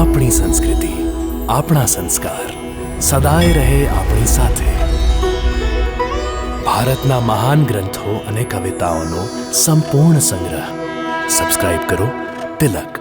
આપણી સંસ્કૃતિ, આપણા સંસ્કાર સદાય રહે આપણી સાથે. ભારતના મહાન ગ્રંથો અને કવિતાઓનો સંપૂર્ણ સંગ્રહ. સબસ્ક્રાઇબ કરો તિલક.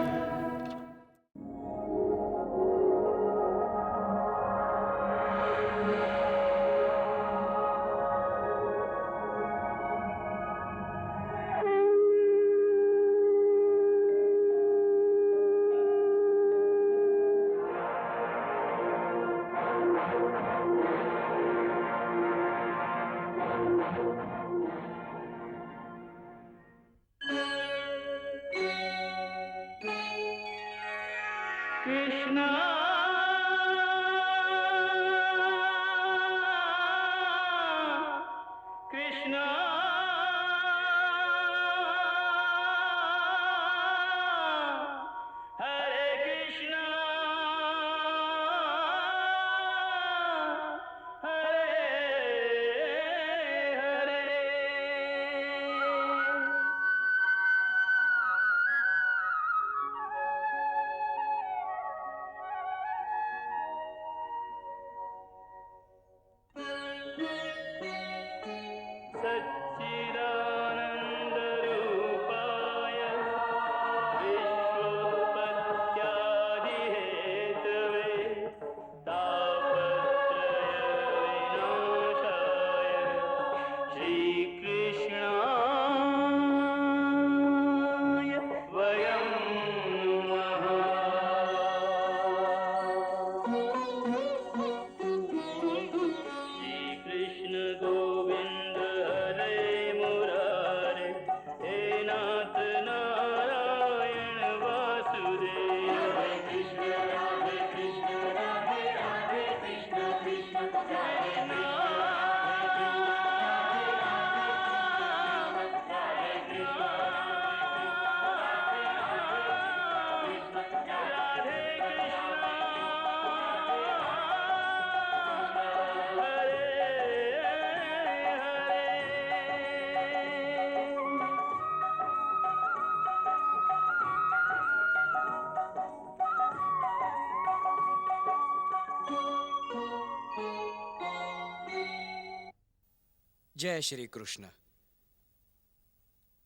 જય શ્રી કૃષ્ણ.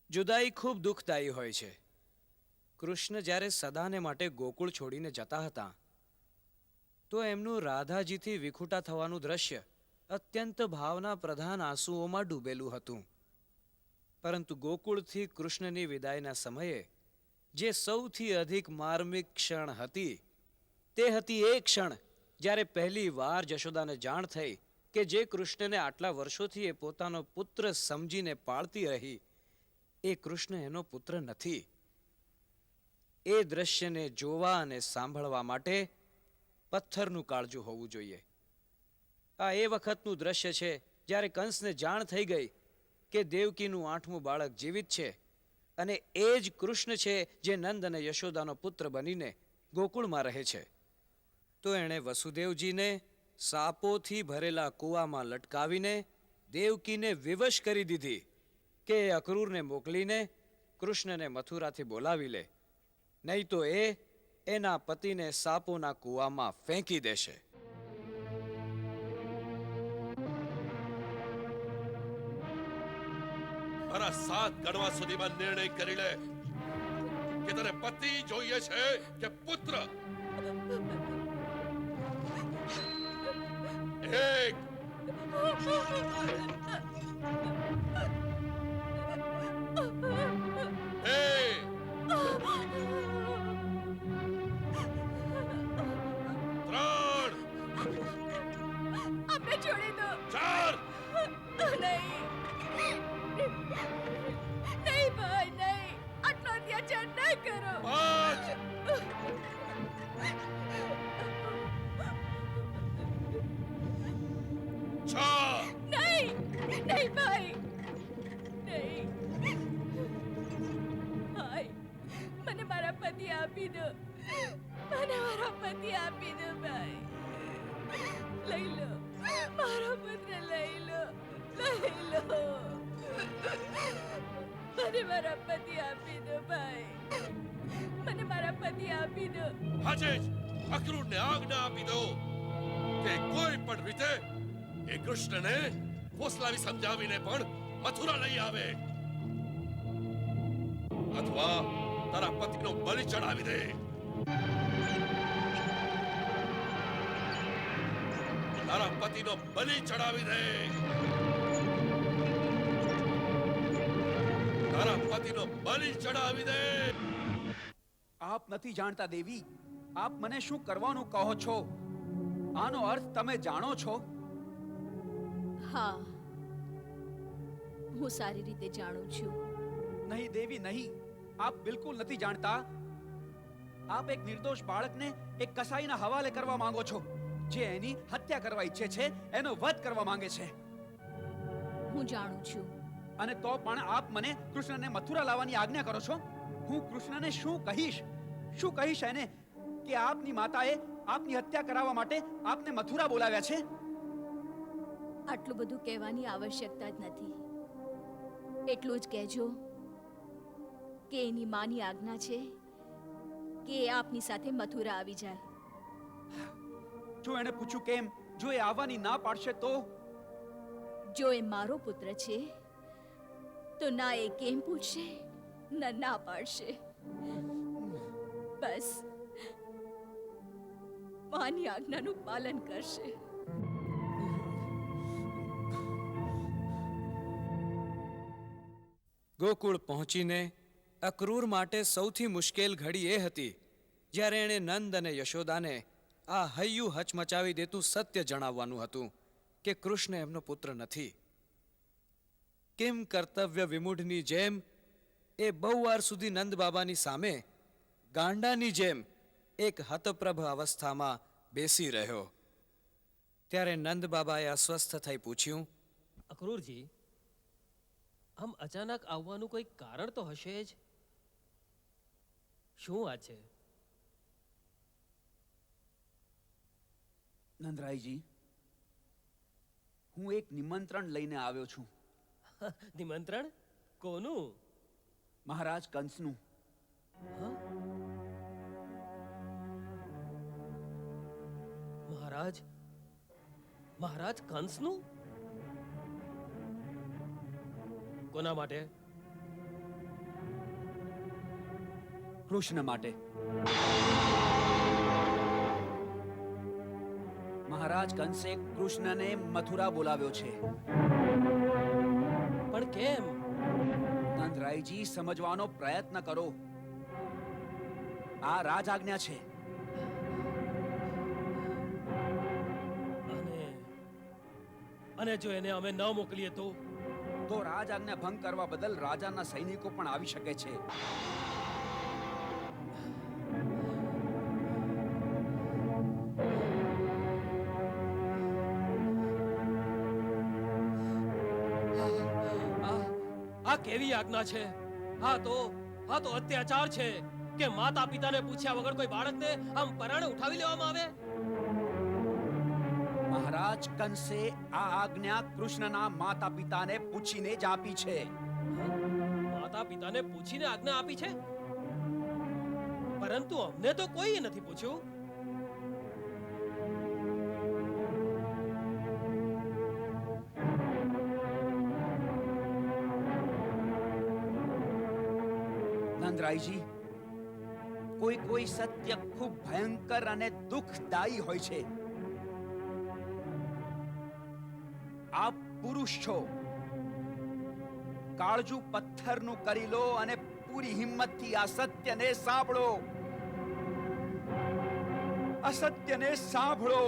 જુદાઈ ખૂબ દુઃખદાયી હોય છે. કૃષ્ણ જ્યારે સદાને માટે ગોકુળ છોડીને જતા હતા તો એમનું રાધાજીથી વિખૂટા થવાનું દ્રશ્ય અત્યંત ભાવના પ્રધાન આંસુઓમાં ડૂબેલું હતું. પરંતુ ગોકુળથી કૃષ્ણની વિદાયના સમયે જે સૌથી અધિક માર્મિક ક્ષણ હતી તે હતી એ ક્ષણ જ્યારે પહેલી વાર જશોદાને જાણ થઈ કે જે કૃષ્ણને આટલા વર્ષોથી એ પોતાનો પુત્ર સમજીને પાળતી રહી એ કૃષ્ણ એનો પુત્ર નથી. એ દ્રશ્યને જોવા અને સાંભળવા માટે પથ્થરનું કાળજું હોવું જોઈએ. આ એ વખતનું દ્રશ્ય છે જ્યારે કંસને જાણ થઈ ગઈ કે દેવકીનું 8મું બાળક જીવિત છે અને એ જ કૃષ્ણ છે જે નંદ અને યશોદાનો પુત્ર બનીને ગોકુળમાં રહે છે. તો એણે વસુદેવજીને સાપોથી ભરેલા કૂવામાં લટકાવીને દેવકીને વિવશ કરી દીધી કે અક્રૂરને મોકલીને કૃષ્ણને મથુરાથી બોલાવી લે, નહીં તો એ એના પતિને સાપોના કૂવામાં ફેંકી દેશે. મારા 7 ગણવા સુધીમાં નિર્ણય કરી લે કે તને પતિ જોઈએ છે કે પુત્ર. એક છોડી દો. 4 નહીં નહીં ભાઈ નહીં, આટલો અત્યાચાર ન કરો. 5 6 નહીં નહીં ભાઈ નહીં. ભાઈ મને મારા પતિ આપી દો, મને મારા પતિ આપી દો ભાઈ. લઈ લો મારો પુત્ર, લઈ લો લઈ લો. મને મારા પતિ આપી દો ભાઈ, મને મારા પતિ આપી દો. હાજી અક્રૂરને આજ્ઞા આપી દો કે કોઈ પણ રીતે એ કૃષ્ણને ફોસલાવી સમજાવીને પણ મથુરા લઈ આવે, અથવા તારા પતિનો બલિ ચડાવી દે. તારા પતિનો બલિ ચડાવી દે. તારા પતિનો બલિ ચડાવી દે. આપ નથી જાણતા દેવી, આપ મને શું કરવાનું કહો છો? આનો અર્થ તમે જાણો છો? હા, હું સારી રીતે જાણું છું. નહીં દેવી નહીં, આપ બિલકુલ નથી જાણતા. આપ એક નિર્દોષ બાળકને એક કસાઈના હવાલે કરવા માંગો છો, જે એની હત્યા કરવા ઈચ્છે છે, એનો વધ કરવા માંગે છે. હું જાણું છું. અને તો પણ આપ મને કૃષ્ણને મથુરા લાવવાની આજ્ઞા કરો છો? હું કૃષ્ણને શું કહીશ એને કે આપની માતાએ આપની હત્યા કરાવવા માટે આપને મથુરા બોલાવ્યા છે? આટલું બધું કહેવાની આવશ્યકતા જ નથી. એટલું જ કહેજો કે એની માની આજ્ઞા છે કે એ આપની સાથે મથુરા આવી જાય. જો એને પૂછ્યું કેમ? જો એ આવવાની ના પાડશે તો? જો એ મારો પુત્ર છે તો ના એ કેમ પૂછશે ના પાડશે. બસ માની આજ્ઞાનું પાલન કરશે. ગોકુળ પહોંચીને અક્રૂર માટે સૌથી મુશ્કેલ ઘડી એ હતી જ્યારે એણે નંદ અને યશોદાને આ હૈયું હચમચાવી દેતું સત્ય જણાવવાનું હતું કે કૃષ્ણ એમનો પુત્ર નથી. કેમ કર્તવ્ય વિમૂઢની જેમ એ બહુ વાર સુધી નંદ બાબાની સામે ગાંડાની જેમ એક હતપ્રભ અવસ્થામાં બેસી રહ્યો. ત્યારે નંદ બાબાએ અસ્વસ્થ થઈ પૂછ્યું, અક્રૂરજી, આમ અચાનક આવવાનું કોઈ કારણ તો હશે જ. શું વાત છે? નંદરાયજી, હું એક નિમંત્રણ લઈને આવ્યો છું. નિમંત્રણ? કોનું? મહારાજ કંસનું. મહારાજ કંસનું? કોના માટે? કૃષ્ણ માટે. મહારાજ કંસે કૃષ્ણને મથુરા બોલાવ્યો છે. પણ કેમ? નંદરાયજી, સમજવાનો પ્રયત્ન કરો. આ રાજ આજ્ઞા છે. અને જો એને અમે ન મોકલીએ તો? તો રાજ આજ્ઞા ભંગ કરવા બદલ રાજાના સૈનિકો પણ આવી શકે છે. આ કેવી આજ્ઞા છે? આ તો અત્યાચાર છે કે માતા પિતાને પૂછ્યા વગર કોઈ બાળકને આમ પરાણે ઉઠાવી લેવામાં આવે. મહારાજ કંસે આ આજ્ઞા કૃષ્ણના માતા પિતાને પૂછીને જ આપી છે. માતા પિતાને પૂછીને આજ્ઞા આપી છે? પરંતુ અમને તો કોઈએ નથી પૂછ્યું. નંદરાયજી, કોઈ સત્ય ખૂબ ભયંકર અને દુઃખદાયી હોય છે. આપ પુરુષ છો. કાળજુ પથ્થરનું કરી લો અને પૂરી હિંમતથી આ સત્યને સાંભળો. અસત્યને સાંભળો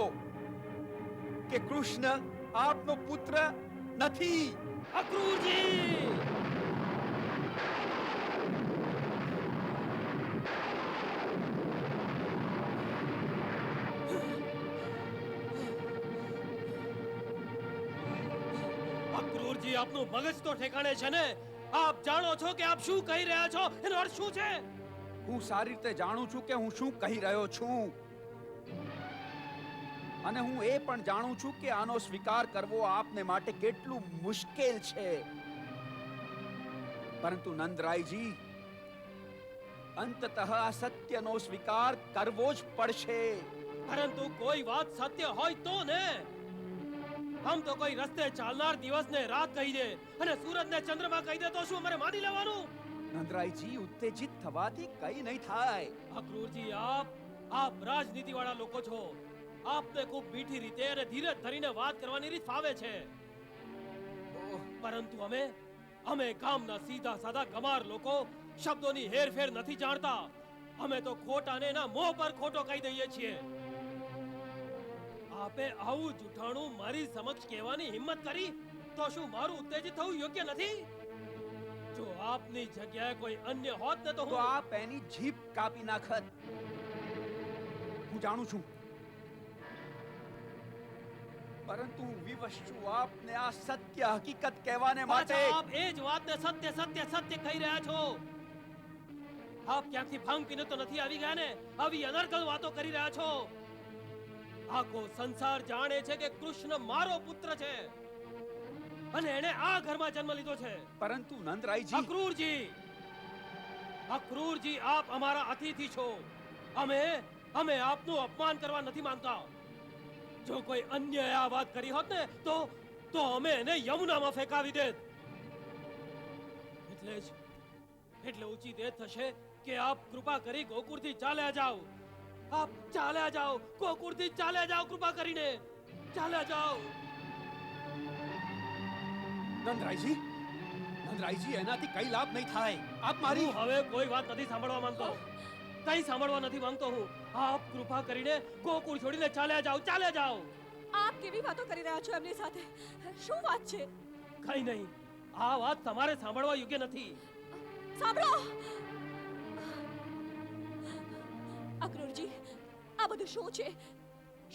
કે કૃષ્ણ આપનો પુત્ર નથી. અક્રૂરજી! અક્રૂરજી, આપનું મગજ તો ઠેકાણે છે ને? આપ જાણો છો કે આપ શું કહી રહ્યા છો? એનો અર્થ શું છે? હું સારી રીતે જાણું છું કે હું શું કહી રહ્યો છું. અને હું એ પણ જાણું છું કે આનો સ્વીકાર કરવો આપને માટે કેટલું મુશ્કેલ છે. પરંતુ નંદરાયજી, અંતતઃ આ સત્યનો સ્વીકાર કરવો જ પડશે. પરંતુ કોઈ વાત સત્ય હોય તો ને. આમ તો કોઈ રસ્તે ચાલનાર દિવસને રાત કહી દે અને સૂરજને ચંદ્રમા કહી દે તો શું અમારે માની લેવાનું? નંદરાયજી, ઉત્તેજિત થવાથી કઈ નહીં થાય. અક્રૂરજી, આપ રાજનીતિ વાળા લોકો છો. આપને ખૂબ મીઠી રીતે અને ધીરજ ધરીને વાત કરવાની રીત ફાવે છે. પરંતુ અમે ગામના સીધા સાદા ગમાર લોકો શબ્દોની હેરફેર નથી જાણતા. અમે તો ખોટાને એના મોં પર ખોટો કહી દઈએ છીએ. આપે આવું જૂઠાણું મારી સમક્ષ કહેવાની હિંમત કરી તો શું મારું ઉત્તેજિત થવું યોગ્ય નથી? જો આપની જગ્યાએ કોઈ અન્ય હોત ને તો તો આપ એની જીભ કાપી નાખત. હું જાણું છું, પરંતુ હું વિવશ છું આપને આ સત્ય હકીકત કહેવાને માટે. પાછા આપ એ જ વાતને સત્ય સત્ય સત્ય કહી રહ્યા છો. આપ ક્યાંકથી ભાંગ પીને તો નથી આવી ગયા ને? આવી અનર્ગલ વાતો કરી રહ્યા છો. આખો સંસાર જાણે છે કે કૃષ્ણ મારો પુત્ર છે અને એણે આ ઘરમાં જન્મ લીધો છે. પરંતુ નંદરાયજી, અક્રૂરજી, આપ અમારા અતિથિ છો. અમે આપનું અપમાન કરવા નથી માંગતા. જો કોઈ અન્ય આ વાત કરી હોત ને તો અમે એને યમુનામાં ફેંકાવી દેત. એટલે ઉચિત એ થશે કે આપ કૃપા કરી ગોકુળથી ચાલ્યા જાઓ. આપ ચાલ્યા જાઓ, ગોકુળથી ચાલ્યા જાઓ, કૃપા કરીને ચાલ્યા જાઓ. નંદરાયજી, એનાથી કઈ લાભ નહીં થાય. આપ મારી હું હવે કોઈ વાત નથી સાંભળવા માંગતો. કઈ સાંભળવા નથી માંગતો હું. આપ કૃપા કરીને ગોકુળ છોડીને ચાલ્યા જાઓ, ચાલ્યા જાઓ. આપ કેવી વાતો કરી રહ્યા છો એમની સાથે? શું વાત છે? કઈ નહીં, આ વાત તમારે સાંભળવા યોગ્ય નથી. સાંભળો અક્રૂરજી, આ બધું શું છે?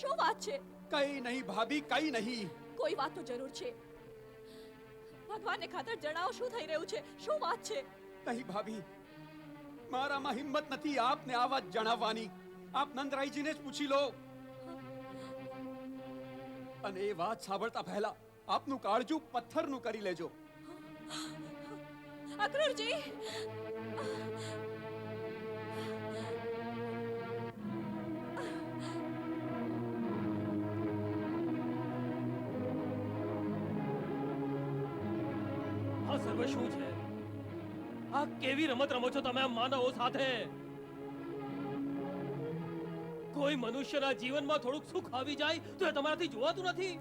શું વાત છે? કઈ નહીં ભાભી, કઈ નહીં. કોઈ વાત તો જરૂર છે. ભગવાનને ખાતર જણાવો શું થઈ રહ્યું છે? શું વાત છે? નહીં ભાભી, મારામાં હિંમત નથી આપને આ વાત જણાવવાની. આપ નંદરાયજીને જ પૂછી લો. અને એ વાત સાંભળતા પહેલા આપનું કાળજું પથ્થરનું કરી લેજો. અક્રૂરજી, આ સર્વ શું છે? આ કેવી રમત રમો છો તમે માનવો સાથે? કોઈ મનુષ્યના જીવનમાં થોડુંક સુખ આવી જાય તો એ તમારાથી જોવાતું નથી?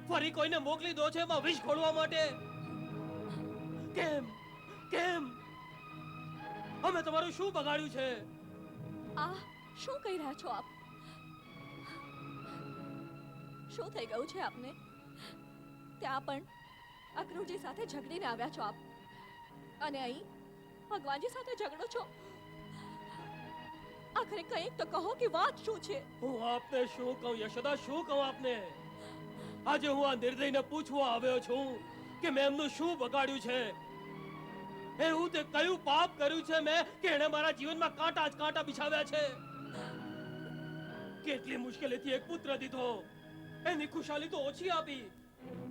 ફરી કોઈને મોકલી દો છો એમાં વિષ ઘોળવા માટે. કેમ અમે તમારું શું બગાડ્યું છે? આ શું કહી રહ્યા છો આપ? શું થઈ ગયું છે આપને? ત્યાં પણ અક્રૂરજી સાથે ઝઘડીને આવ્યા છો આપ, અને અહીં ભગવાનજી સાથે ઝઘડો છો. આખરે કંઈક તો કહો કે વાત શું છે? હું આપને શું કહું યશોદા, શું કહું આપને? આજે હું આ નિર્દયને પૂછવા આવ્યો છું કે મેં એમનું શું બગાડ્યું છે. એવું તે કયું પાપ કર્યું છે મેં કે એણે મારા જીવનમાં કાંટા જ કાંટા બિછાવ્યા છે? કેટલી મુશ્કેલીથી એક પુત્ર દીધો, એની ખુશાલી તો ઓછી આપી,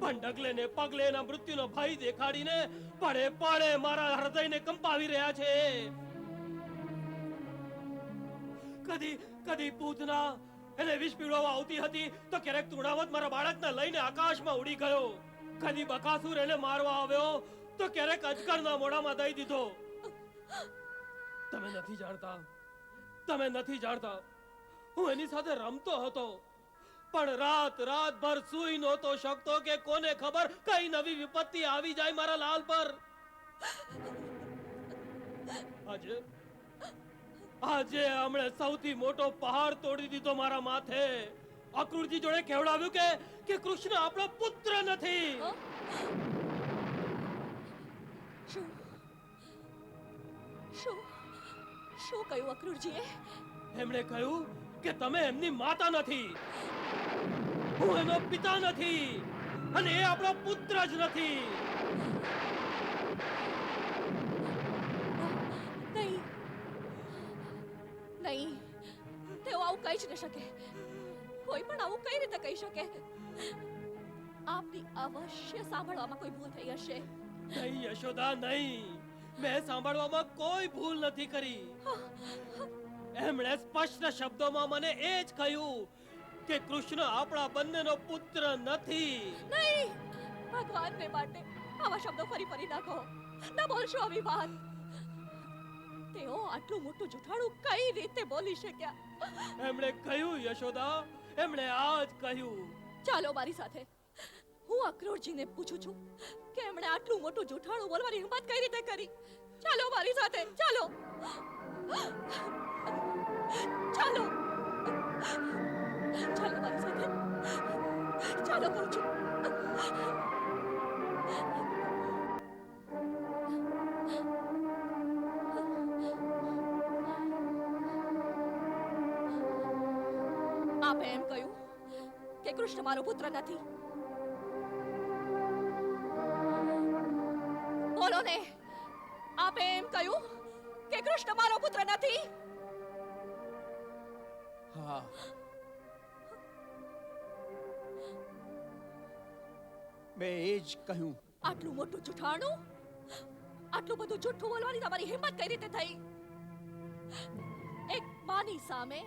પણ ડગલે ને પગલે એના મૃત્યુનો ભય દેખાડીને પડે પડે મારા હૃદયને કંપાવી રહ્યા છે. કદી પૂતના એને વિષ પીવડાવવા આવતી હતી તો ક્યારેક તૃણાવત મારા બાળકને લઈને આકાશમાં ઉડી ગયો. કદી બકાસુર એને મારવા આવ્યો તો ક્યારેક અજગરના મોઢામાં દઈ દીધો. તમે નથી જાણતા હું એની સાથે રમતો હતો, પણ રાતભર સૂઈ નહોતો શકતો કે કોને ખબર કઈ નવી વિપત્તિ આવી જાય મારા લાલ પર. આજે હમણે સૌથી મોટો પહાડ તોડી દીધો મારા માથે. અક્રૂરજી જોડે કહેવડાવ્યું કે કૃષ્ણ આપણો પુત્ર નથી. શું કહ્યું અક્રૂરજીએ? એમણે કહ્યું કે તમે એમની માતા નથી, હું એનો પિતા નથી, અને એ આપણો પુત્ર જ નથી. નહીં, તેઓ આવું કહી જ ન શકે. કોઈ પણ આવું કઈ રીતે કહી શકે? આપની અવશ્ય સાંભળવામાં કોઈ ભૂલ થઈ હશે. નહીં યશોદા, નહીં. મેં સાંભળવામાં કોઈ ભૂલ નથી કરી. એમણે સ્પષ્ટ શબ્દોમાં મને એ જ કહ્યું કે કૃષ્ણ આપણા બંનેનો પુત્ર નથી. નહીં, ભગવાનને માટે આવા શબ્દો ફરી ફરી ના કહો. ના બોલશો આવી વાત. તેઓ આટલું મોટું જૂઠાણું કઈ રીતે બોલી શક્યા? એમણે કહ્યું યશોદા, એમણે આ જ કહ્યું. ચાલો મારી સાથે. હું અક્રૂરજીને પૂછું છું કે એમણે આટલું મોટું જૂઠાણું બોલવાની હિંમત કઈ રીતે કરી. ચાલો મારી સાથે, ચાલો. ચાલો, ચાલો મારી સાથે. ચાલો કહું છું. આપે એમ કહ્યું કે કૃષ્ણ મારો પુત્ર નથી. બોલો ને, આપે એમ કહ્યું કે કૃષ્ણ મારો પુત્ર નથી. હા, મેં એ જ કહ્યું. આટલું મોટું જૂઠાણું, આટલું બધું જૂઠું બોલવાની તમારી હિંમત કઈ રીતે થઈ? એક માની સામે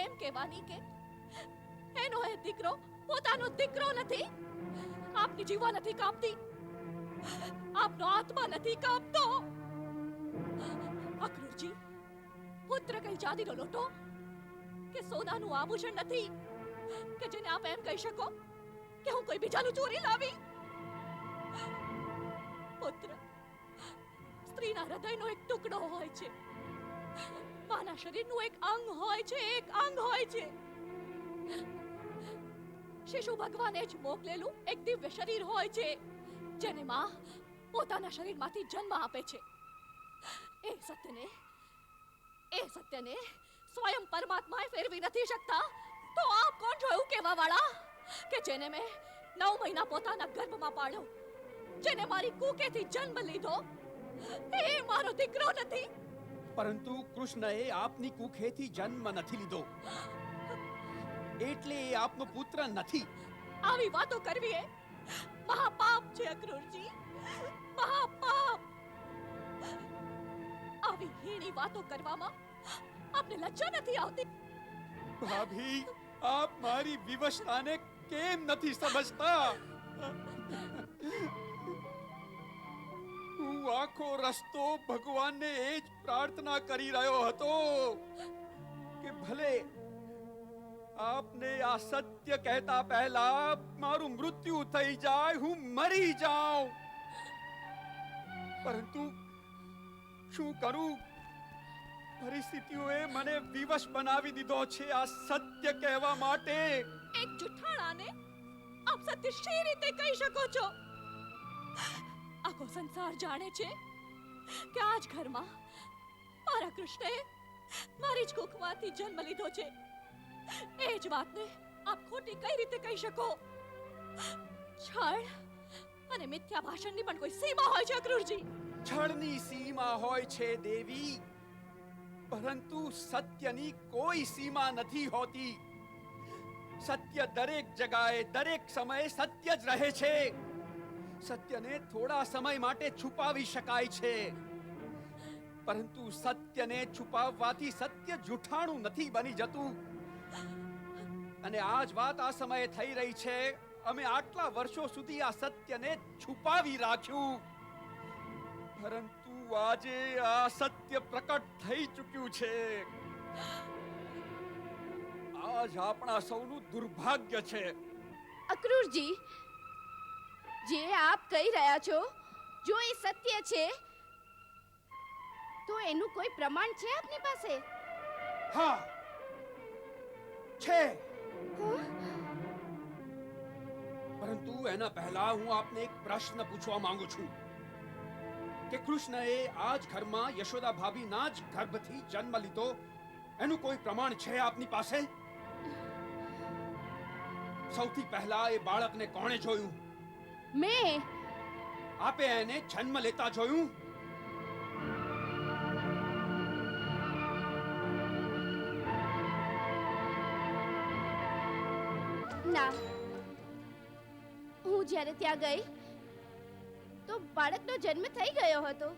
એમ કહેવાની કે એનો એ દીકરો પોતાનો દીકરો નથી. આપની જીવા નથી કાપતી, આપનો આત્મા નથી કાપતો. અક્રૂરજી, પુત્ર કઈ ચાંદીનો લોટો કે સોનાનું આભૂષણ નથી કે જેને આપ એમ કહી શકો કે હું કોઈ બીજાનું ચોરી લાવી. પુત્ર સ્ત્રીના હૃદયનો એક ટુકડો હોય છે. માના શરીરનું એક અંગ હોય છે, એક અંગ હોય છે. શિશુ ભગવાને જ મોકલેલું એક દિવ્ય શરીર હોય છે જેને માં પોતાના શરીરમાંથી જન્મ આપે છે. એ સત્યને સ્વયં પરમાત્માએ ફેરવી નથી શકતા. તો આપ કોણ છો એવું કહેવા વાળા કે જેને મેં 9 મહિના પોતાના ગર્ભમાં પાળ્યો, જેને મારી કુકેથી જન્મ લીધો, એ મારો દીકરો નથી? પરંતુ કૃષ્ણએ આપની કુખેથી જન્મ નથી લીધો, એટલે એ આપનો પુત્ર નથી. આવી વાતો કરવી એ મહાપાપ છે અક્રૂરજી, મહાપાપ. આવી હીણી વાતો કરવામાં આપને લજ્જા નથી આવતી? ભાભી, આપ મારી વિવશતાને કેમ નથી સમજતા? હું આખો રસ્તો ભગવાનને એ જ પ્રાર્થના કરી રહ્યો હતો કે ભલે આપને આ સત્ય કહેતા પહેલા મારું મૃત્યુ થઈ જાય, હું મરી જાઉં. પરંતુ શું કરું, પરિસ્થિતિઓએ મને વિવશ બનાવી દીધો છે આ સત્ય કહેવા માટે. એક જુઠ્ઠાણાને આપ સત્ય શી રીતે કહી શકો છો? આખો સંસાર જાણે છે કે આજ ઘરમાં મારા કૃષ્ણએ મારી જ કુખમાંથી જન્મ લીધો છે. એ જ વાતને આપ ખોટી કઈ રીતે કહી શકો? છળ અને મિથ્યા ભાષણની પણ કોઈ સીમા હોય છે અક્રૂરજી. છળની સીમા હોય છે દેવી, પરંતુ સત્યની કોઈ સીમા નથી હોતી. સત્ય દરેક જગાએ દરેક સમયે સત્ય જ રહે છે. સત્યને થોડા સમય માટે છુપાવી શકાય છે, પરંતુ સત્યને છુપાવવાથી સત્ય જૂઠાણું નથી બની જતું. અને આ જ વાત આ સમયે થઈ રહી છે. અમે આટલા વર્ષો સુધી આ સત્યને છુપાવી રાખ્યું, પરંતુ આજે આ સત્ય પ્રકટ થઈ ચૂક્યું છે. આજ આપણા સૌનું દુર્ભાગ્ય છે. અક્રૂરજી, જે આપ કહી રહ્યા છો, જો એ સત્ય છે તો એનું કોઈ પ્રમાણ છે આપની પાસે? હા છે, પરંતુ એના પહેલા હું આપને એક પ્રશ્ન પૂછવા માંગુ છું કે કૃષ્ણએ આ જ ઘરમાં યશોદા ભાભીના જ ગર્ભથી જન્મ લીધો, એનું કોઈ પ્રમાણ છે આપની પાસે? સૌથી પહેલા એ બાળકને કોણે જોયું? મેં. આપે એને જન્મ લેતા જોયું? ના, હું જ્યારે ત્યાં ગઈ તો બાળકનો જન્મ થઈ ગયો હતો.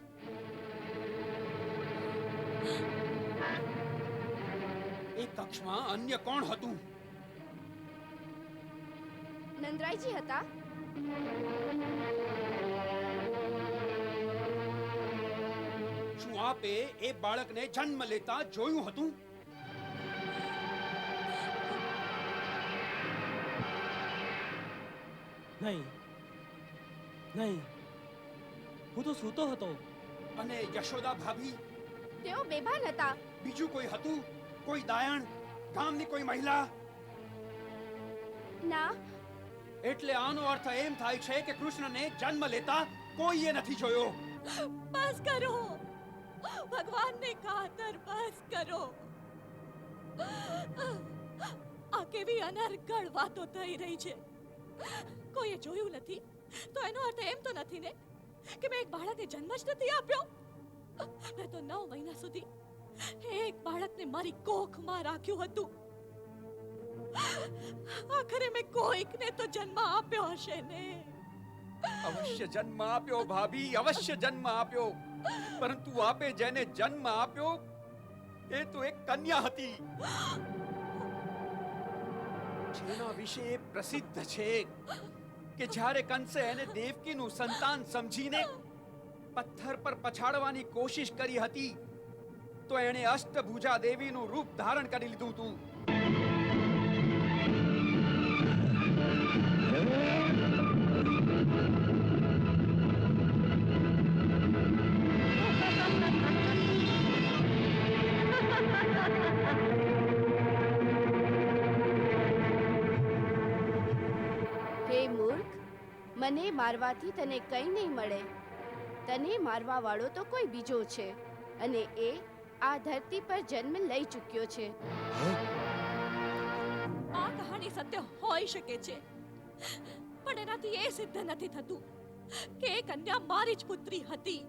એ કક્ષમાં અન્ય કોણ હતું? નંદરાયજી હતા. શું આપે એ બાળકને જન્મ લેતા જોયું હતું? નહીં નહીં, હું તો સૂતો હતો. અને યશોદા ભાભી? તેઓ બેભાન હતા. બીજું કોઈ હતું? કોઈ દાયણ? ગામની કોઈ મહિલા? ના, એટલે આનો અર્થ એમ થાય છે કે કૃષ્ણને જન્મ લેતા કોઈએ નથી જોયો. બસ કરો, ભગવાનને ખાતર બસ કરો. આ કેવી અનર્ગળ વાતો થઈ રહી છે. કોઈએ જોયું નથી તો એનો અર્થ એમ તો નથી ને કે મેં એક બાળકને જન્મ જ નથી આપ્યો. મેં તો 9 મહિના સુધી એક બાળકને મારી કોખમાં રાખ્યું હતું. આખરે મેં કોઈકને તો જન્મ આપ્યો હશે ને. અવશ્ય જન્મ આપ્યો ભાભી, અવશ્ય જન્મ આપ્યો. પરંતુ આપે જેને જન્મ આપ્યો એ તો એક કન્યા હતી, જેના વિશે એ પ્રસિદ્ધ છે કે જ્યારે કંસે એને દેવકીનું સંતાન સમજીને પથ્થર પર પછાડવાની કોશિશ કરી હતી તો એણે અષ્ટભુજા દેવીનું રૂપ ધારણ કરી લીધું હતું. હે મૂર્ખ, મને મારવાથી તને કંઈ નહીં મળે. તને મારવા વાળો તો કોઈ બીજો છે અને એ આ ધરતી પર જન્મ લઈ ચૂક્યો છે. આ કહાની સત્ય હોઈ શકે છે, પણ એનાથી એ સિદ્ધ નથી થતું કે એ કન્યા મારી જ પુત્રી હતી.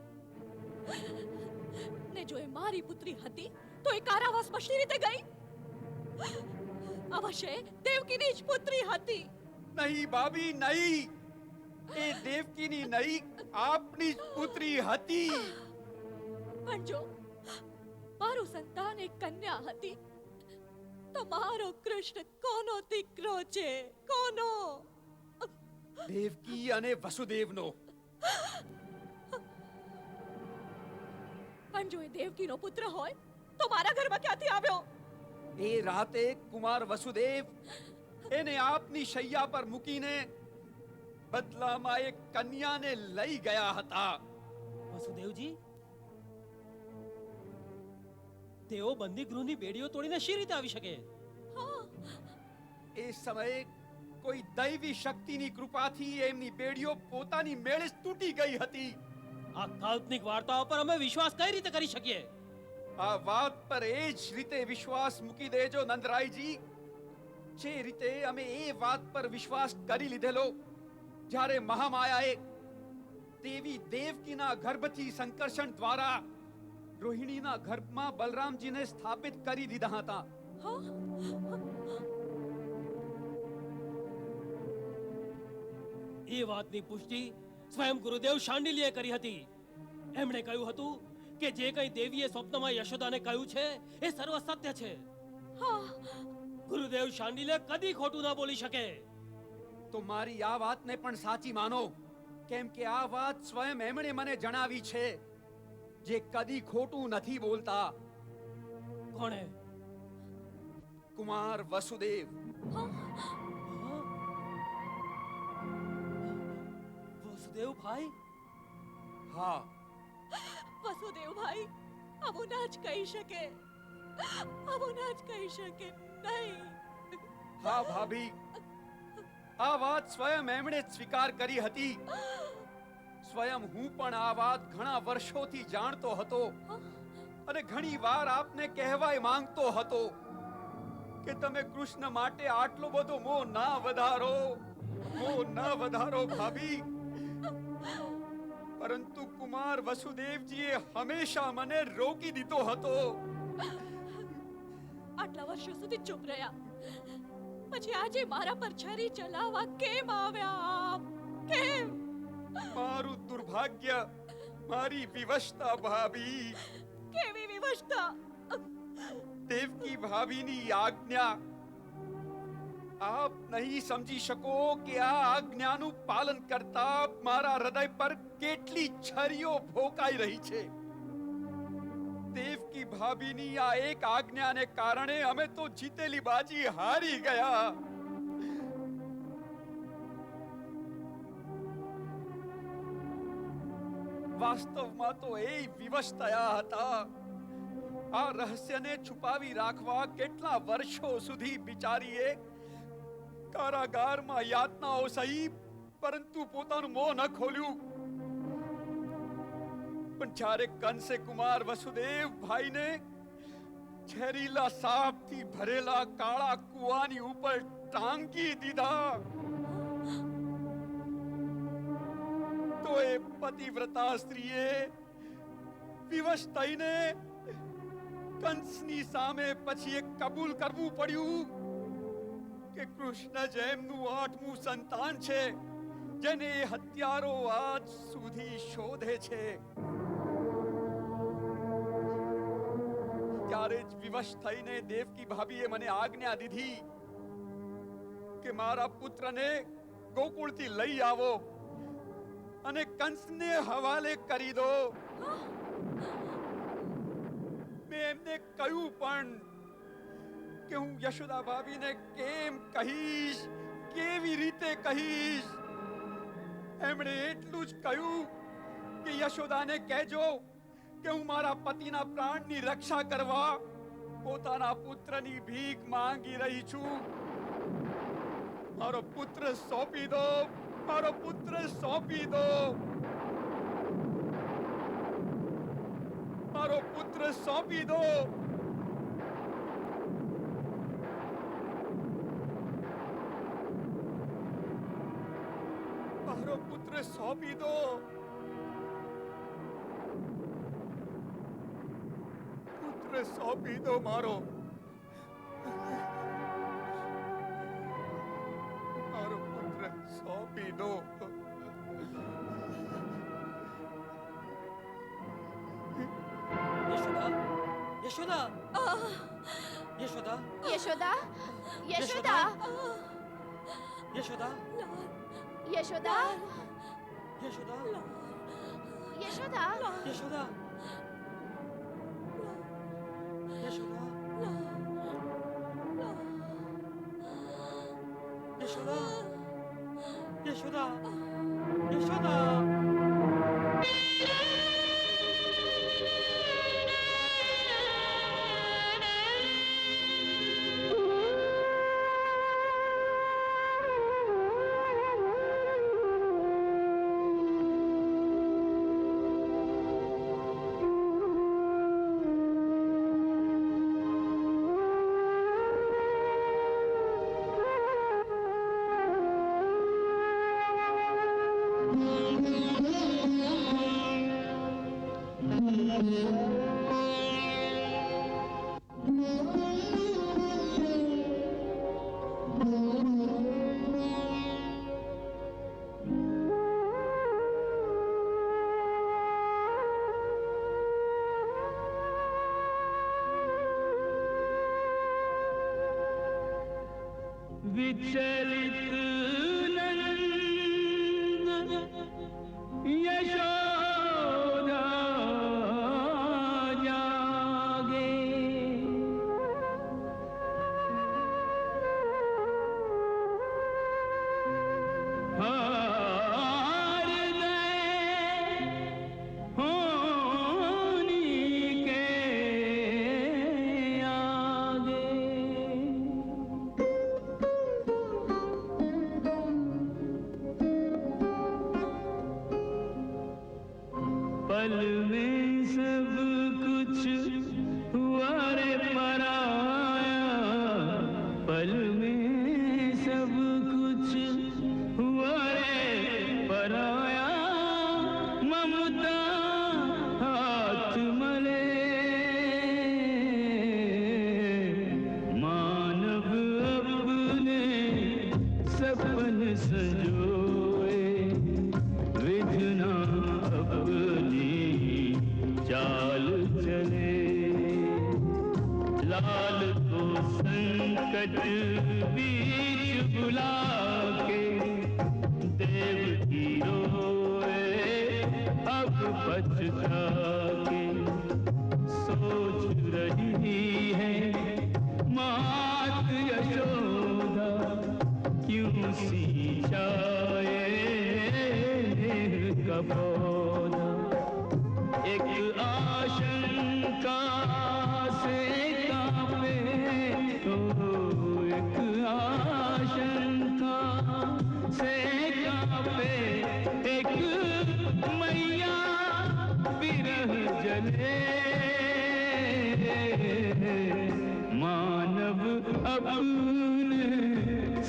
ને જો એ મારી પુત્રી હતી તો એ કારાવાસમાં શી રીતે ગઈ? અવશ્ય દેવકીની જ પુત્રી હતી. નહીં ભાભી, નહીં. એ દેવકીની નહીં, આપની જ પુત્રી હતી. પણ જો મારું સંતાન એક કન્યા હતી તો મારો કૃષ્ણ કોનો દીકરો છે? કોનો? દેવકી અને વસુદેવનો. પણ જો એ દેવકીનો પુત્ર હોય તો મારા ઘરમાં ક્યાંથી આવ્યો? એ રાતે કુમાર વસુદેવ એને આપની શૈયા પર મૂકીને બદલામાં એક કન્યાને લઈ ગયા હતા. વસુદેવજી, તેઓ બંદીગૃહની બેડીઓ તોડીને શી રીતે આવી શકે? એ સમયે કોઈ દૈવી શક્તિની કૃપાથી એમની બેડીઓ પોતાની મેળે જ તૂટી ગઈ હતી. આ કાલ્પનિક વાર્તાઓ પર અમે વિશ્વાસ કઈ રીતે કરી શકીએ? આ વાત પર એ જ રીતે વિશ્વાસ મૂકી દેજો નંદરાયજી, જે રીતે અમે એ વાત પર વિશ્વાસ કરી લીધેલો જ્યારે મહામાયાએ દેવી દેવકીના ગર્ભથી સંકર્ષણ દ્વારા રોહિણીના ગર્ભમાં બલરામજીને સ્થાપિત કરી દીધા હતા. એ વાતની પુષ્ટિ સ્વયં ગુરુદેવ શાંડિલ્યે કરી હતી. એમણે કહ્યું હતું કે જે કંઈ દેવીએ સ્વપ્નમાં યશોદાને કહ્યું છે એ સર્વ સત્ય છે. ગુરુદેવ શાંડિલ્ય કદી ખોટું ના બોલી શકે. તો મારી આ વાતને પણ સાચી માનો, કેમ કે આ વાત સ્વયં એમણે મને જણાવી છે, જે કદી ખોટું નથી બોલતા. કોણે? કુમાર વસુદેવ. વસુદેવ ભાઈ? હા, વસુદેવભાઈ આવું ના જ કહી શકે. આવું ના જ કહી શકે. નહીં. હા ભાભી, આ વાત સ્વયં એમણે જ સ્વીકાર કરી હતી. સ્વયં હું પણ આ વાત ઘણા વર્ષોથી જાણતો હતો અને ઘણી વાર આપને કહેવાય માંગતો હતો કે તમે કૃષ્ણ માટે આટલો બધો મોહ ના વધારો, મોહ ના વધારો ભાભી. પરંતુ કુમાર વસુદેવજીએ હંમેશા મને રોકી દીધો હતો. આટલા વર્ષો સુધી ચૂપ રહ્યા, પછી આજે મારા પર છરી ચલાવવા કેમ આવ્યા આપ? કેમ? મારું દુર્ભાગ્ય, મારી વિવશતા ભાભી. કેવી વિવશતા! દેવકી ભાભીની આજ્ઞા આપ નહીં સમજી શકો કે આ આજ્ઞાનું પાલન કરતા મારા હૃદય પર કેટલી છરીઓ ભોકાઈ રહી છે. દેવકી ભાભીની આ એક આજ્ઞાને કારણે અમે તો જીતેલી બાજી હારી ગયા. વાસ્તવમાં તો એ વિવશ થયા હતા. આ રહસ્યને છુપાવી રાખવા કેટલા વર્ષો સુધી બિચારીએ કારાગારમાં યાતનાઓ સહી, પરંતુ પોતાનું મોં ન ખોલ્યું. પણ જ્યારે કંસે કુમાર વસુદેવ ભાઈને ઝેરીલા સાપથી ભરેલા કાળા કુવાની ઉપર ટાંગી દીધા, તો એ પતિવ્રતા સ્ત્રીએ વિવશ થઈને કંસની સામે પછી એક કબૂલ કરવું પડ્યું કે કૃષ્ણ જ એમનું 8મું સંતાન છે, જેને એ હત્યારો આજ સુધી શોધે છે. ત્યારે જ વિવશ થઈને દેવકી ભાભીએ મને આજ્ઞા દીધી કે મારા પુત્રને ગોકુળથી લઈ આવો અને કંસને હવાલે કરી દો. મેં એમને કહ્યું પણ કે હું યશોદા ભાભીને કેમ કહીશ, કેવી રીતે કહીશ. એમણે એટલું જ કહ્યું કે યશોદાને કહેજો કે હું મારા પતિના પ્રાણની રક્ષા કરવા પોતાના પુત્રની ભીખ માંગી રહી છું. મારો પુત્ર સોંપી દો, મારો પુત્ર સોંપી દો, મારો પુત્ર સોંપી દો. મારો પુત્ર સોંપી દો. પુત્ર સોંપી દો મારો. મારો પુત્ર સોંપી દો. યશોદા, યશોદા, યશોદા, યશોદા, યશોદા, યશોદા, યશોદા, યશોદા, યશોદા, યશોદા, યશોદા, યશોદા, યશોદા, યશોદા. विचलित नंद यशोदा जागे, हार गए होनी के आगे. संकट बीच बुला के देवकी रोए अब पछता के, सोच रही है मात यशोदा क्यों सींचाए का पौधा। एक आशंका से कांपे तो एक आशंका से कांपे, एक मैया विरह जले। मानव अपने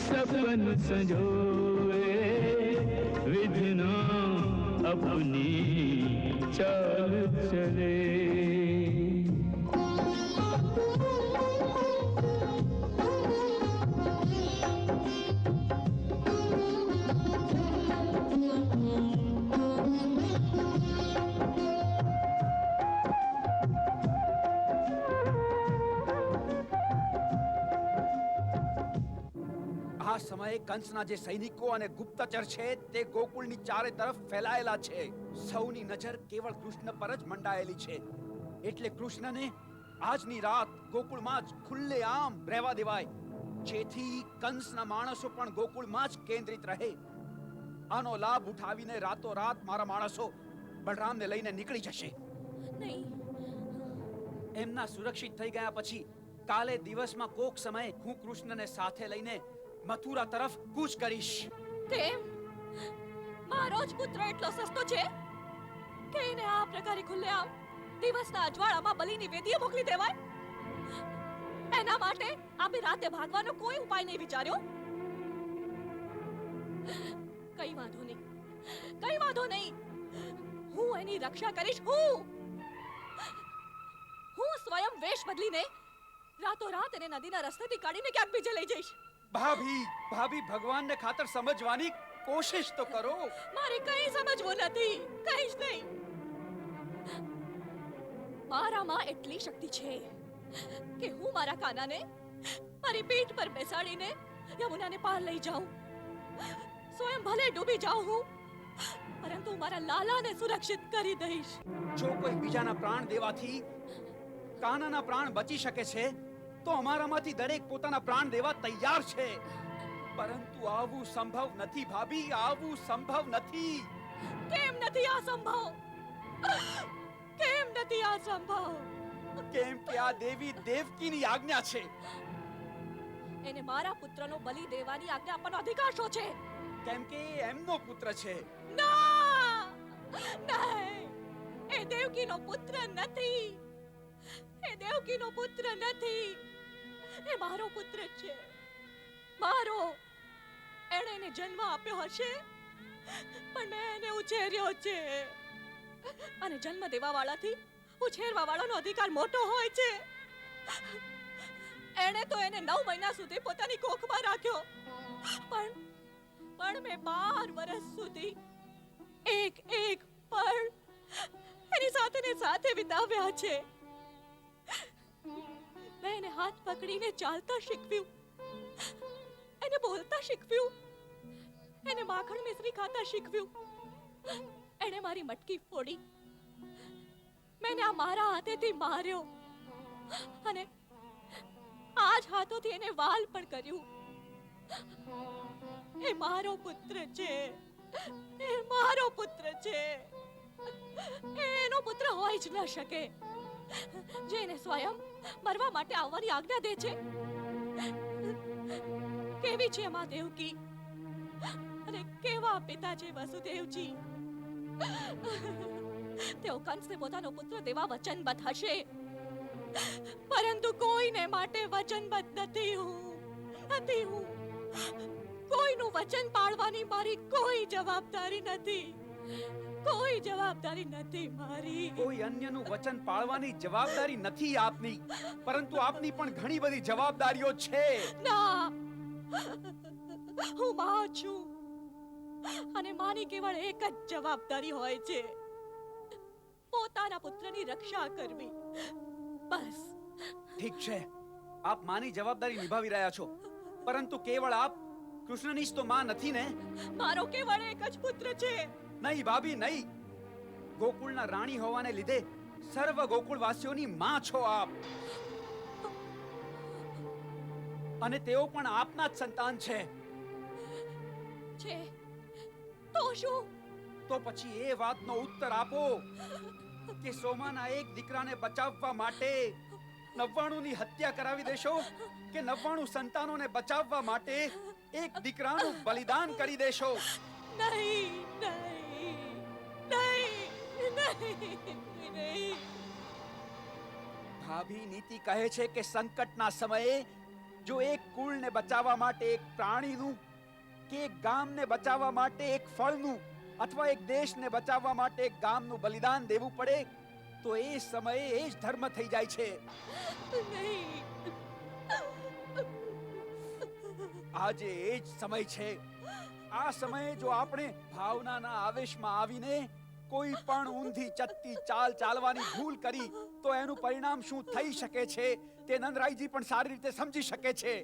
सपन संजोए, विधना अपनी चाल चले। આ સમયે કંસના જે સૈનિકો અને ગુપ્તચર છે તે ગોકુળની ચારે તરફ ફેલાયેલા છે. સૌની નજર કેવળ કૃષ્ણ પર જ મંડાયેલી છે. એટલે કૃષ્ણને આજની રાત ગોકુળમાં જ ખુલ્લેઆમ રહેવા દેવાય, જેથી કંસના માણસો પણ ગોકુળમાં જ કેન્દ્રિત રહે. આનો લાભ ઉઠાવીને રાતોરાત મારા માણસો બલરામને લઈને નીકળી જશે. નહીં, એમના સુરક્ષિત થઈ ગયા પછી કાલે દિવસમાં કોક સમયે હું કૃષ્ણને સાથે લઈને મથુરા તરફ કૂચ કરીશ. કેમ? મારો જ પુત્ર એટલો સસ્તો છે કે એને આ પ્રકારે ખુલ્લેઆમ દિવસના અજવાળામાં બલિની વેદીએ મોકલી દેવાય? એના માટે આપણે રાતે ભાગવાનો કોઈ ઉપાય નહીં વિચાર્યો? કઈ વાંધો નહીં, કઈ વાંધો નહીં. હું એની રક્ષા કરીશ. હું સ્વયં વેશ બદલીને રાતોરાત એને નદીના રસ્તેથી કાઢીને ક્યાંક બીજે લઈ જઈશ. ભાભી ભાભી ભગવાનને ખાતર સમજવાની કોશિશ તો કરો. મારે કઈ સમજવું નથી, કઈ જ નહીં. મારામાં એટલી શક્તિ છે કે હું મારા કાનાને મારી પીઠ પર બેસાડીને યમુનાને પાર લઈ જાઉં. સ્વયં ભલે ડૂબી જાઉં હું, પરંતુ મારા લાલાને સુરક્ષિત કરી દઈશ. જો કોઈ બીજાના પ્રાણ દેવાથી કાનાના પ્રાણ બચી શકે છે તો અમારામાંથી દરેક પોતાના પ્રાણ દેવા તૈયાર છે. પરંતુ આવું સંભવ નથી ભાભી, આવું સંભવ નથી. કેમ નથી આ સંભવ? કેમ નથી આ સંભવ? કેમ કે આ દેવી દેવકીની આજ્ઞા છે. એને મારા પુત્રનો બલિ દેવાની આજ્ઞા આપવાનો અધિકાર શો છે? કેમ કે એ એમનો પુત્ર છે. ના, નહીં, એ દેવકીનો પુત્ર નથી. એ દેવકીનો પુત્ર નથી. એ મારો પુત્ર છે, મારો. એણે એને જન્મ આપ્યો હશે, પણ મેં એને ઉછેર્યો છે. અને જન્મ દેવા વાળાથી ઉછેરવા વાળાનો અધિકાર મોટો હોય છે. એણે તો એને 9 મહિના સુધી પોતાની કોખમાં રાખ્યો, પણ મેં 12 વર્ષ સુધી એક પળ એની સાથે વિતાવ્યા છે. મેં એને હાથ પકડીને ચાલતા શીખવ્યું, એને બોલતા શીખવ્યું, એને માખણ મિશ્રી ખાતા શીખવ્યું. એણે મારી મટકી ફોડી, મેં આ મારા હાથેથી માર્યો, અને આ જ હાથોથી એને વાલ પણ કર્યું. એ મારો પુત્ર છે, એ મારો પુત્ર છે. એનો પુત્ર હોય જ ન શકે જેને સ્વયં મરવા માટે આવવાની આજ્ઞા દે છે. કેવી છે માં દેવકી અને કેવા પિતા છે વસુદેવજી. તેઓ કંસને પોતાનો પુત્ર દેવા વચનબદ્ધ હશે, પરંતુ કોઈને માટે વચનબદ્ધ નથી હું. કોઈનું વચન પાળવાની મારી કોઈ જવાબદારી નથી. કોઈ જવાબદારી નથી મારી. કોઈ અન્યનું વચન પાળવાની જવાબદારી નથી આપની, પરંતુ આપની પણ ઘણી બધી જવાબદારીઓ છે. ના, હું માં છું, અને માની કેવળ એક જ જવાબદારી હોય છે, પોતાના પુત્રની રક્ષા કરવી. બસ. ઠીક છે, આપ માની જવાબદારી નિભાવી રહ્યા છો, પરંતુ કેવળ આપ કૃષ્ણની જ તો માં નથી ને? મારો કેવળ એક જ પુત્ર છે. નહીં ભાભી, નહીં. ગોકુળના રાણી હોવાને લીધે સર્વ ગોકુળવાસીઓની માં છો આપ, અને તેઓ પણ આપના જ સંતાન છે. છે તો શું? તો પછી એ વાતનો ઉત્તર આપો કે સોમાના એક દીકરાને બચાવવા માટે 99 ની હત્યા કરાવી દેશો, કે 99 સંતાનોને બચાવવા માટે એક દીકરાનું બલિદાન કરી દેશો? નહીં, નહીં, નહીં, નહીં, નહીં. ભાભી, નીતિ કહે છે કે સંકટના સમયે જો એક કુળને બચાવવા માટે એક પ્રાણીનું, કે એક ગામને બચાવવા માટે એક ફળનું, અથવા એક દેશને બચાવવા માટે એક ગામનું બલિદાન દેવું પડે, તો એ સમયે એ જ ધર્મ થઈ જાય છે. નહીં. આજે એ જ સમય છે. આ સમયે જો આપણે ભાવનાના આવેશમાં આવીને કોઈ પણ ઊંધી ચત્તી ચાલ ચાલવાની ભૂલ કરી, તો એનું પરિણામ શું થઈ શકે છે તે નંદરાયજી પણ સારી રીતે સમજી શકે છે.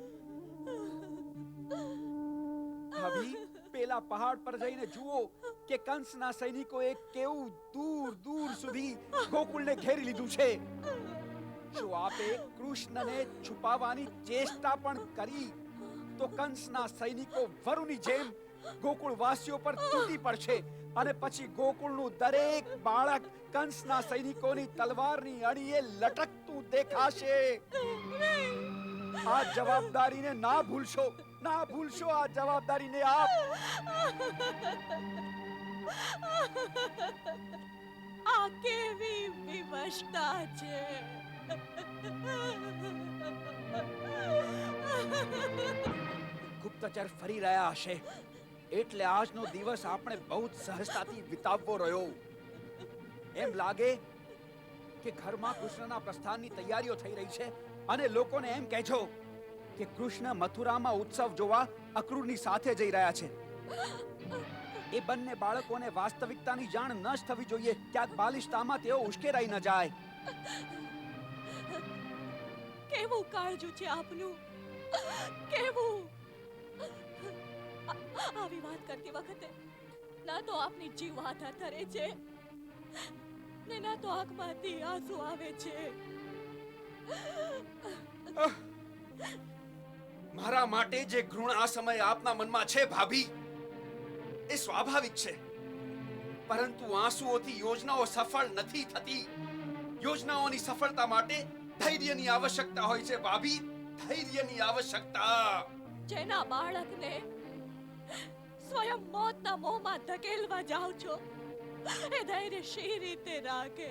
ભાભી, પેલા પહાડ પર જઈને જુઓ કે કંસના સૈનિકોએ કેવું દૂર દૂર સુધી ગોકુળને ઘેરી લીધું છે. જો આપે કૃષ્ણને છુપાવવાની ચેષ્ટા પણ કરી, તો કંસના સૈનિકો વરુની જેમ ગોકુળવાસીઓ પર તૂટી પડશે, અને પછી ગોકુળનું દરેક બાળક કંસના સૈનિકોની તલવારની અણીએ લટકતું દેખાશે. આ જવાબદારીને ના ભૂલશો, ના ભૂલશો આ જવાબદારીને આપ. આ કેવી વિવશતા છે. ગુપ્તચર ફરી રહ્યા હશે, એટલે આજનો દિવસ આપણે બહુ જ સહજતાથી વિતાવવો રહ્યો. એમ લાગે કે ઘરમાં કૃષ્ણના પ્રસ્થાનની તૈયારીઓ થઈ રહી છે, અને લોકોને એમ કહેજો કે કૃષ્ણ મથુરામાં ઉત્સવ જોવા અક્રૂરની સાથે જઈ રહ્યા છે. એ બંને બાળકોને વાસ્તવિકતાની જાણ ન જ થવી જોઈએ, ક્યાંક બાલિશતામાં તેઓ ઉશ્કેરાઈ ન જાય. કેવું કાળજું છે આપનું, કેવું. આવી વાત કરતી વખતે ના તો આપની જીવ હાથા થરે છે, ને ના તો આંખમાંથી આંસુ આવે છે. મારા માટે જે ઘૃણ આ સમયે આપના મનમાં છે ભાભી, એ સ્વાભાવિક છે, પરંતુ આંસુઓથી યોજનાઓ સફળ નથી થતી. યોજનાઓની સફળતા માટે ધૈર્યની આવશ્યકતા હોય છે ભાભી, ધૈર્યની આવશ્યકતા. જેના બાળકને સ્વયં મોતના મોંમાં ધકેલવા જાઓ છો, એ ધૈર્ય શી રીતે રાખે,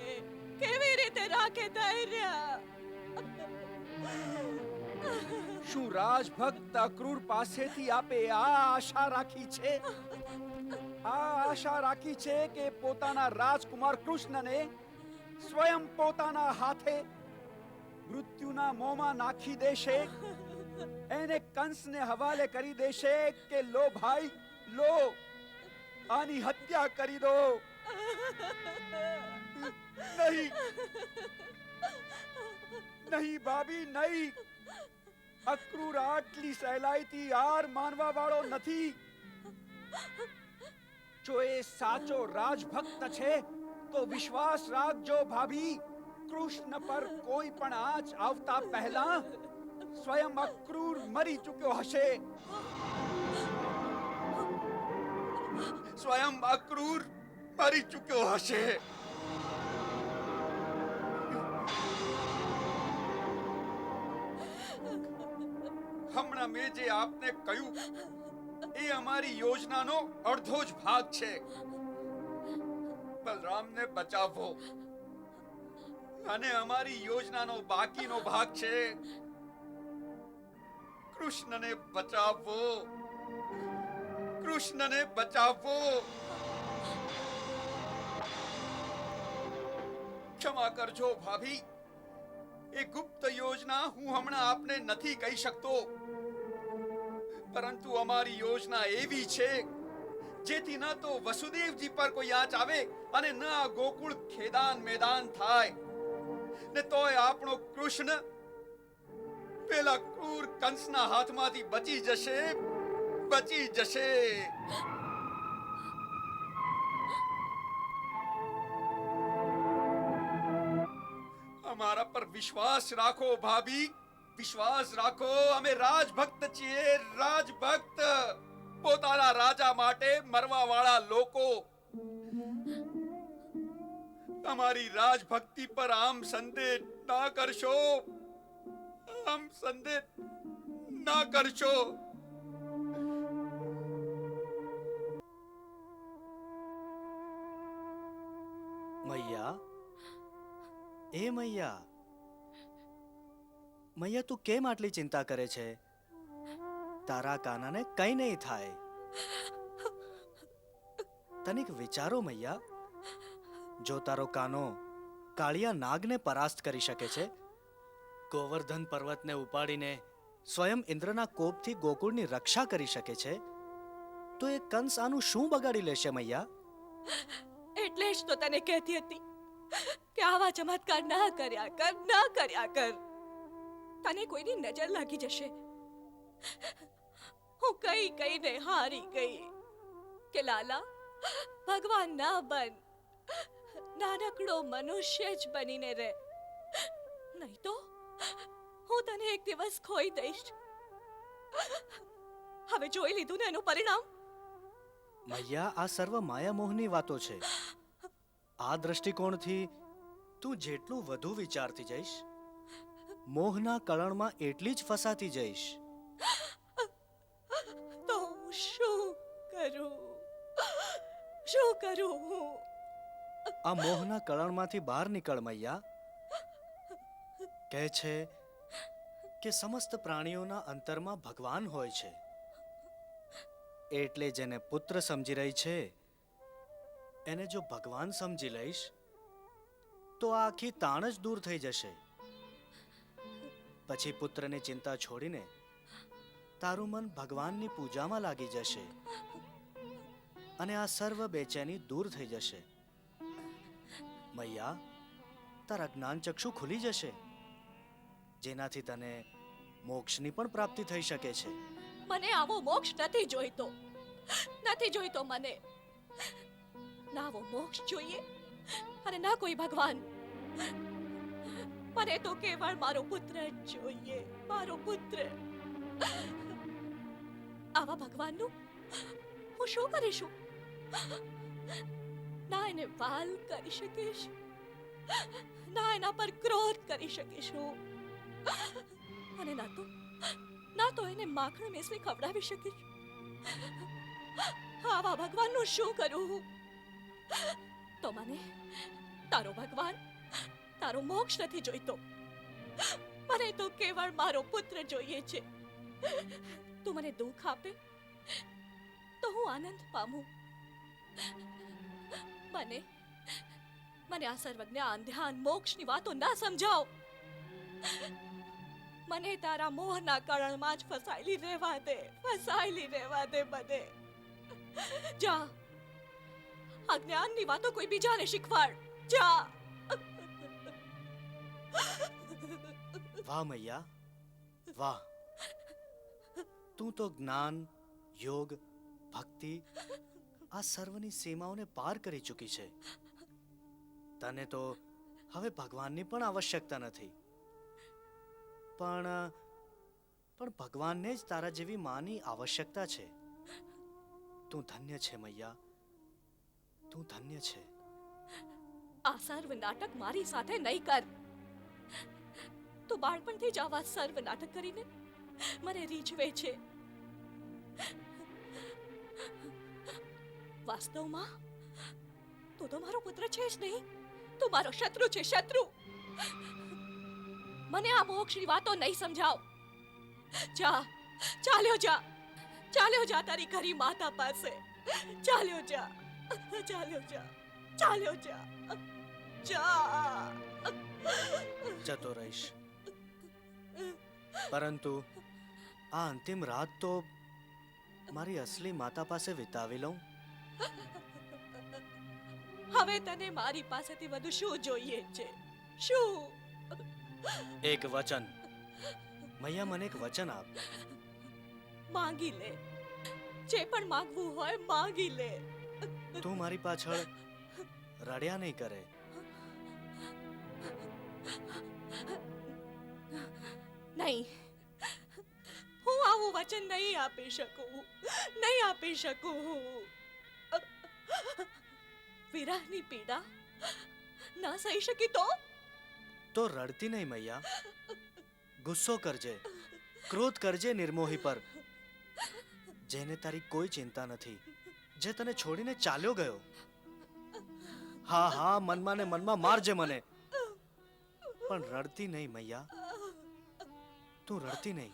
કેવી રીતે રાખે ધૈર્ય? શું રાજભક્ત અક્રૂર પાસેથી આપે આ આશા રાખી છે? આ આશા રાખી છે કે પોતાના રાજકુમાર કૃષ્ણને સ્વયં પોતાના હાથે મૃત્યુના મોંમાં નાખી દેશે, એને કંસને હવાલે કરી દેશે કે લો ભાઈ લો, આની હત્યા કરી દો? નહીં, નહીં ભાભી, નહીં. અક્રૂર આટલી સહેલાઈથી હાર માનવા વાળો નથી. જો એ સાચો રાજભક્ત છે તો વિશ્વાસ રાખજો ભાભી, કૃષ્ણ પર કોઈ પણ આંચ આવતા પહેલા સ્વયં અક્રૂર મરી ચૂક્યો હશે. સ્વયં અક્રૂર મરી ચૂક્યો હશે. હમણાં મેં જે આપને કહ્યું એ અમારી યોજનાનો અડધો જ ભાગ છે. બલરામને બચાવો, અને અમારી યોજનાનો બાકીનો ભાગ છે કૃષ્ણને બચાવવો, કૃષ્ણને બચાવવો. ક્ષમા કરજો ભાભી, એ ગુપ્ત યોજના હું હમણાં આપને નથી કહી શકતો, પરંતુ અમારી યોજના એવી છે જેથી ન તો વસુદેવજી પર કોઈ આંચ આવે અને ન આ ગોકુળ ખેદાન મેદાન થાય, ને તોય આપણો કૃષ્ણ પેલા ક્રૂર કંસના હાથમાંથી બચી જશે, બચી જશે. અમારા પર વિશ્વાસ રાખો ભાભી, વિશ્વાસ રાખો. અમે રાજભક્ત છીએ, રાજભક્ત. પોતાના રાજા માટે મરવા વાળા લોકો. અમારી રાજભક્તિ પર આમ સંદેહ ના કરશો, આમ સંદેહ ના કરશો. મૈયા, એ મૈયા, મૈયા તું કેમ આટલી ચિંતા કરે છે? તારા કાનાને કઈ નહીં થાય. તનિક વિચારો મૈયા, જો તારો કાનો કાળિયા નાગને પરાસ્ત કરી શકે છે, ગોવર્ધન પર્વતને ઉપાડીને સ્વયં ઇન્દ્રના કોપથી ગોકુળની રક્ષા કરી શકે છે, તો એ કંસ આનું શું બગાડી લેશે મૈયા? એટલે જ તો તને કહેતી હતી કે આવા ચમત્કાર ના કર્યા કર, ના કર્યા કર. તને કોઈની નજર લાગી જશે. હું કઈ કઈને હારી ગઈ કે લાલા, ભગવાન ના બન, નાનકડો મનુષ્ય જ બનીને રહે, નહીં તો હું તને એક દિવસ ખોઈ દઈશ. હવે જોઈ લીધું ને એનું પરિણામ. મૈયા, આ સર્વ માયામોહની વાતો છે. આ દ્રષ્ટિકોણથી તું જેટલું વધુ વિચારતી જઈશ, મોહના કળણમાં એટલી જ ફસાતી જઈશ. તો હું શું કરું, શું કરું હું? આ મોહના કળણમાંથી બહાર નીકળ મૈયા. કહે છે કે સમસ્ત પ્રાણીઓના અંતરમાં ભગવાન હોય છે. એટલે જેને પુત્ર સમજી રહી છે, એને જો ભગવાન સમજી લઈશ તો આ આખી તાણ જ દૂર થઈ જશે. પછી પુત્રની ચિંતા છોડીને તારું મન ભગવાનની પૂજામાં લાગી જશે અને આ સર્વ બેચેની દૂર થઈ જશે. મૈયા, તારા જ્ઞાનચક્ષુ ખુલી જશે, જેનાથી તને મોક્ષની પણ પ્રાપ્તિ થઈ શકે છે. મને આવો મોક્ષ નથી જોઈતો, નથી જોઈતો મને. ના આવો મોક્ષ જોઈએ અને ના કોઈ ભગવાન. મને તો કેવળ મારો પુત્ર જ જોઈએ, મારો પુત્ર. આવા ભગવાનનું હું શું કરીશું? ના એને વાલ કરી શકીશ, ના એના પર ક્રોધ કરી શકીશું, અને ના તો એને માખણ મેસવી ખવડાવી શકીશ. આવા ભગવાનનું શું કરું? તો મને તારો ભગવાન, તારો મોક્ષ નથી જોઈતો. મને તો કેવળ મારો પુત્ર જોઈએ છે. તું મને દુઃખ આપે તો હું આનંદ પામું. મને આ સર્વજ્ઞાન, ધ્યાન, મોક્ષની વાતો ના સમજાવ. મને તારા મોહના કળણમાં જ ફસાયેલી રહેવા દે, ફસાયેલી રહેવા દે મને. જા, આ જ્ઞાનની વાતો કોઈ બીજાને શીખવાડ. જા. વાહ મૈયા, વાહ! તું તો જ્ઞાન, યોગ, ભક્તિ આ સર્વની સીમાઓને પાર કરી ચૂકી છે. તને તો હવે ભગવાનની પણ આવશ્યકતા નથી. પણ ભગવાનને જ તારા જેવી માની આવશ્યકતા છે. તું ધન્ય છે મૈયા, તું ધન્ય છે. આ સર્વ નાટક મારી સાથે નહીં કર. તું બાળપણથી જ આવા સર્વ નાટક કરીને મને રીઝવે છે. વાસ્તવમાં તું તો મારો પુત્ર છે જ નહીં, તું મારો શત્રુ છે, શત્રુ. મને આ મોક્ષની વાતો નહીં સમજાવ. જા, ચાલ્યો જા, ચાલ્યો જા તારી ઘરી માતા પાસે. ચાલ્યો જા, ચાલ્યો જા, ચાલ્યો જા, જા. જતો રહીશ, પરંતુ આ અંતિમ રાત તો મારી અસલી માતા પાસે વિતાવી લઉં. હવે તને મારી પાસેથી વધુ શું જોઈએ છે? શું? એક વચન, મૈયા મને એક વચન આપ. માંગી લે, જે પણ માંગવું હોય માંગી લે. તું મારી પાછળ રડ્યા નહીં કરે. નહીં, હું આવું વચન નહીં આપી શકું, નહીં આપી શકું. વિરહની પીડા ના સહી શકી તો રડતી નહીં મૈયા. ગુસ્સો કરજે, ક્રોધ કરજે નિર્મોહી પર, જેને તારી કોઈ ચિંતા નથી, જે તને છોડીને ચાલ્યો ગયો. હા હા, મનમાં ને મનમાં મારજે મને, પણ રડતી નહીં મૈયા. તું રડતી નહીં.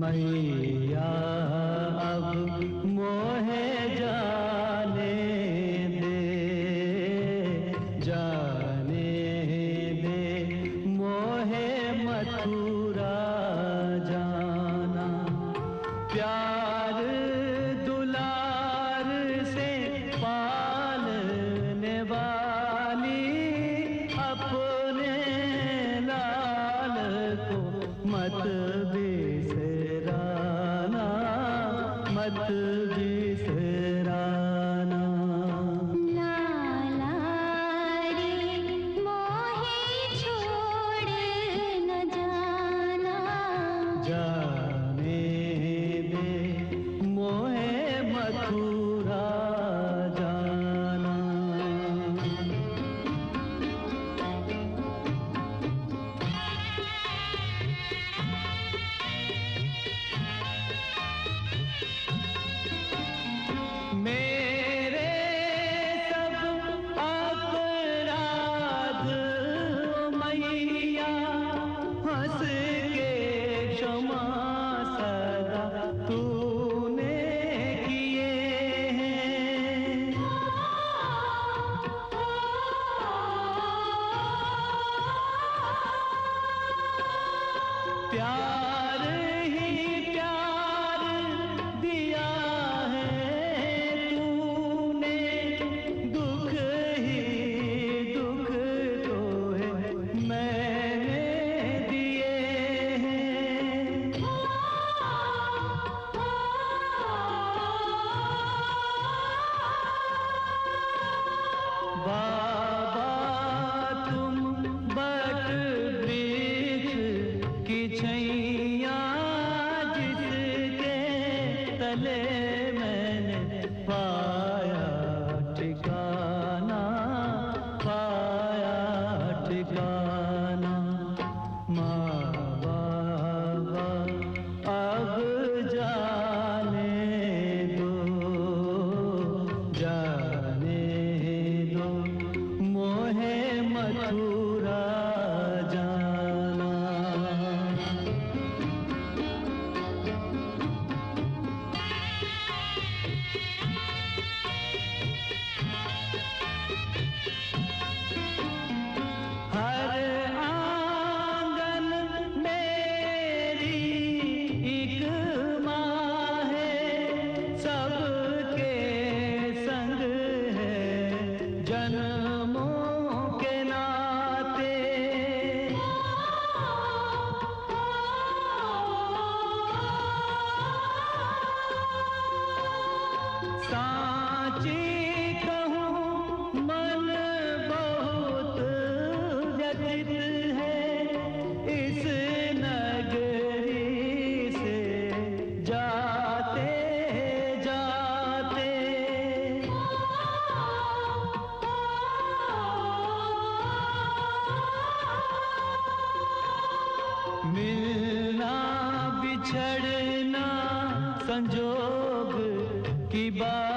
मैया अब मोहे जाने दे, जाने दे मोहे मथुरा जाना. प्यार दुलार से पालने वाली अपने लाल को मत बिसराना, मत बिसराना. लाला रे मोहे छोड़ न जाना, जाने दे मोहे मथुरा जाना. मेरे सब अपराध मैया हंस के क्षमा सदा तूने किए हैं. प्यार ही प्यार दिया है तूने, दुख ही दुख तो है मैंने दिए हैं. बाबा तुम बट वृक्ष की छैया, जिसके तले मैंने पाया ठिकाना, पाया ठिकाना. माँ बाबा अब जाने दो, जाने दो मोहे मथुरा जाना. हर आंगन मेरी एक माँ है, सबके संग है जन्मों के नाते. साची कहूँ मन बहुत व्यथित है इस नगरी से जाते जाते. मिलना बिछड़ना संजोग की बात